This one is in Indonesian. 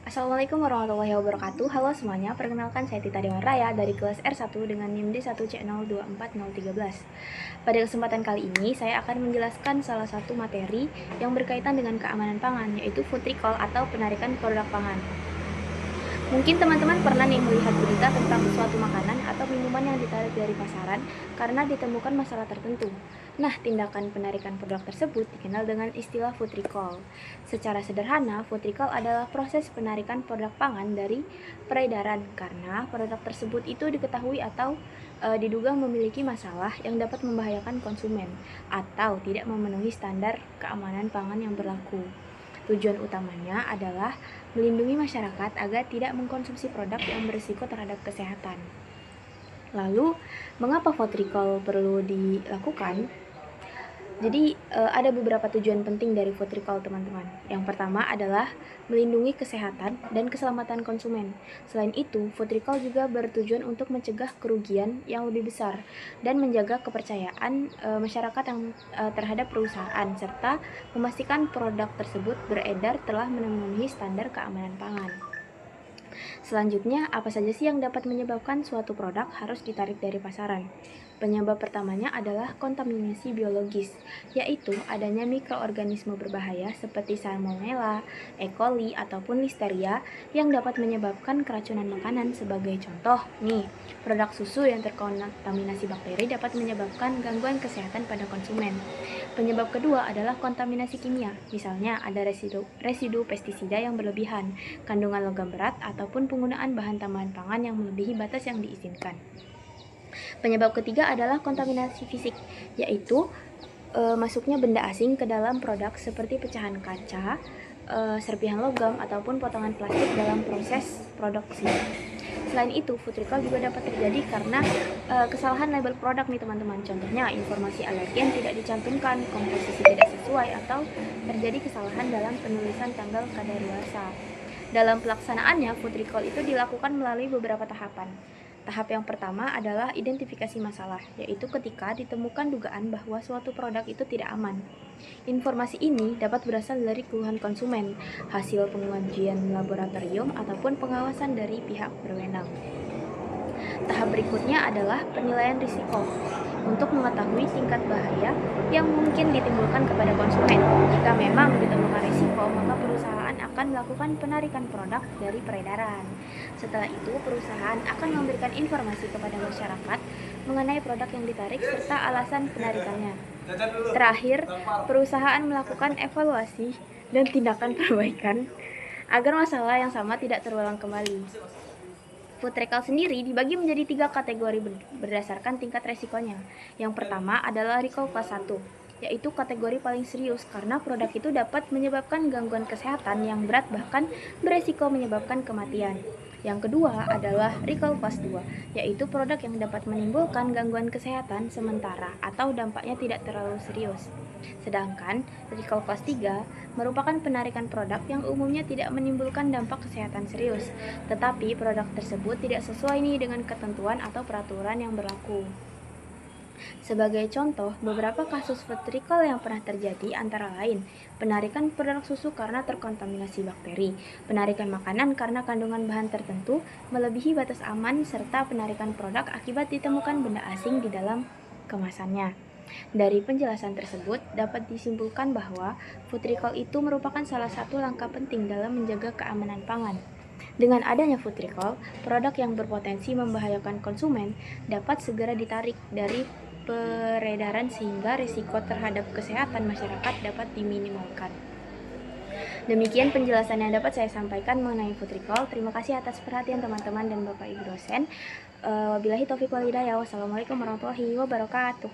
Assalamualaikum warahmatullahi wabarakatuh. Halo semuanya, perkenalkan saya Tita Dewan Raya dari kelas R1 dengan NIM D1C024013. Pada kesempatan kali ini, saya akan menjelaskan salah satu materi yang berkaitan dengan keamanan pangan, yaitu food recall atau penarikan produk pangan. Mungkin teman-teman pernah nih melihat berita tentang suatu makanan atau minuman yang ditarik dari pasaran karena ditemukan masalah tertentu. Nah, tindakan penarikan produk tersebut dikenal dengan istilah food recall. Secara sederhana, food recall adalah proses penarikan produk pangan dari peredaran karena produk tersebut itu diketahui atau diduga memiliki masalah yang dapat membahayakan konsumen atau tidak memenuhi standar keamanan pangan yang berlaku. Tujuan utamanya adalah melindungi masyarakat agar tidak mengkonsumsi produk yang berisiko terhadap kesehatan. Lalu, mengapa food recall perlu dilakukan? Jadi, ada beberapa tujuan penting dari food recall, teman-teman. Yang pertama adalah melindungi kesehatan dan keselamatan konsumen. Selain itu, food recall juga bertujuan untuk mencegah kerugian yang lebih besar dan menjaga kepercayaan masyarakat yang terhadap perusahaan serta memastikan produk tersebut beredar telah memenuhi standar keamanan pangan. Selanjutnya, apa saja sih yang dapat menyebabkan suatu produk harus ditarik dari pasaran? Penyebab pertamanya adalah kontaminasi biologis, yaitu adanya mikroorganisme berbahaya seperti Salmonella, E. coli, ataupun Listeria yang dapat menyebabkan keracunan makanan. Sebagai contoh, nih, produk susu yang terkontaminasi bakteri dapat menyebabkan gangguan kesehatan pada konsumen. Penyebab kedua adalah kontaminasi kimia, misalnya ada residu pestisida yang berlebihan, kandungan logam berat, ataupun penggunaan bahan tambahan pangan yang melebihi batas yang diizinkan. Penyebab ketiga adalah kontaminasi fisik, yaitu masuknya benda asing ke dalam produk seperti pecahan kaca, serpihan logam, ataupun potongan plastik dalam proses produksi. Selain itu, food recall juga dapat terjadi karena kesalahan label produk nih teman-teman. Contohnya, informasi alergen tidak dicantumkan, komposisi tidak sesuai, atau terjadi kesalahan dalam penulisan tanggal kadaluarsa. Dalam pelaksanaannya, food recall itu dilakukan melalui beberapa tahapan. Tahap yang pertama adalah identifikasi masalah, yaitu ketika ditemukan dugaan bahwa suatu produk itu tidak aman. Informasi ini dapat berasal dari keluhan konsumen, hasil pengujian laboratorium, ataupun pengawasan dari pihak berwenang. Tahap berikutnya adalah penilaian risiko untuk mengetahui tingkat bahaya yang mungkin ditimbulkan kepada konsumen. Jika memang ditemukan risiko, maka perusahaan akan melakukan penarikan produk dari peredaran. Setelah itu, perusahaan akan memberikan informasi kepada masyarakat mengenai produk yang ditarik serta alasan penarikannya. Terakhir, perusahaan melakukan evaluasi dan tindakan perbaikan agar masalah yang sama tidak terulang kembali. Food recall sendiri dibagi menjadi 3 kategori berdasarkan tingkat resikonya. Yang pertama adalah recall kelas 1, yaitu kategori paling serius karena produk itu dapat menyebabkan gangguan kesehatan yang berat bahkan beresiko menyebabkan kematian. Yang kedua adalah recall kelas 2, yaitu produk yang dapat menimbulkan gangguan kesehatan sementara atau dampaknya tidak terlalu serius. Sedangkan recall kelas 3 merupakan penarikan produk yang umumnya tidak menimbulkan dampak kesehatan serius, tetapi produk tersebut tidak sesuai dengan ketentuan atau peraturan yang berlaku. Sebagai contoh, beberapa kasus food recall yang pernah terjadi antara lain penarikan produk susu karena terkontaminasi bakteri, penarikan makanan karena kandungan bahan tertentu melebihi batas aman, serta penarikan produk akibat ditemukan benda asing di dalam kemasannya. Dari penjelasan tersebut, dapat disimpulkan bahwa food recall itu merupakan salah satu langkah penting dalam menjaga keamanan pangan. Dengan adanya food recall, produk yang berpotensi membahayakan konsumen dapat segera ditarik dari peredaran sehingga risiko terhadap kesehatan masyarakat dapat diminimalkan. Demikian penjelasan yang dapat saya sampaikan mengenai food recall. Terima kasih atas perhatian teman-teman dan Bapak Ibu dosen. Wabillahi taufiq wal hidayah. Wassalamualaikum warahmatullahi wabarakatuh.